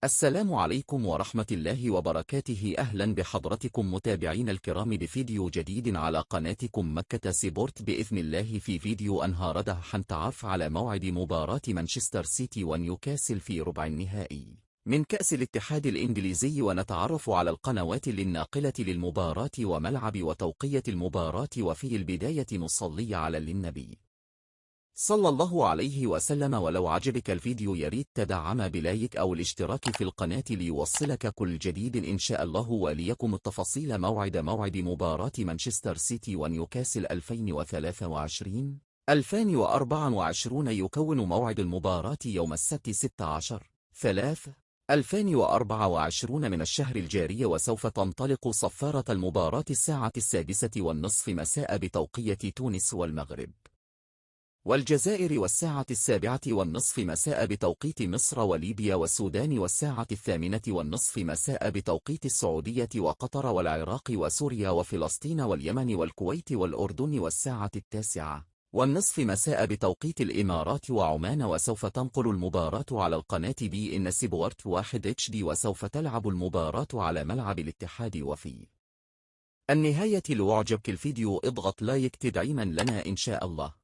السلام عليكم ورحمة الله وبركاته. أهلا بحضرتكم متابعين الكرام بفيديو جديد على قناتكم مكة سبورت بإذن الله. في فيديو أنهار حنتعرف على موعد مباراة مانشستر سيتي ونيوكاسل في ربع النهائي من كأس الاتحاد الإنجليزي، ونتعرف على القنوات الناقلة للمباراة وملعب وتوقية المباراة. وفي البداية نصلي على النبي صلى الله عليه وسلم. ولو عجبك الفيديو ياريت تدعم بلايك أو الاشتراك في القناة ليوصلك كل جديد إن شاء الله. وليكم التفاصيل. موعد مباراة مانشستر سيتي ونيوكاسل 2023-2024 يكون موعد المباراة يوم السبت 16/3/2024 من الشهر الجاري، وسوف تنطلق صفارة المباراة الساعة 6:30 مساء بتوقيت تونس والمغرب والجزائر، والساعة 7:30 مساء بتوقيت مصر وليبيا والسودان، والساعة 8:30 مساء بتوقيت السعودية وقطر والعراق وسوريا وفلسطين واليمن والكويت والأردن، والساعة 9:30 مساء بتوقيت الإمارات وعمان. وسوف تنقل المباراة على القناة بي إن سبورت 1 HD، وسوف تلعب المباراة على ملعب الاتحاد. وفي النهاية لو أعجبك الفيديو اضغط لايك تدعيما لنا إن شاء الله.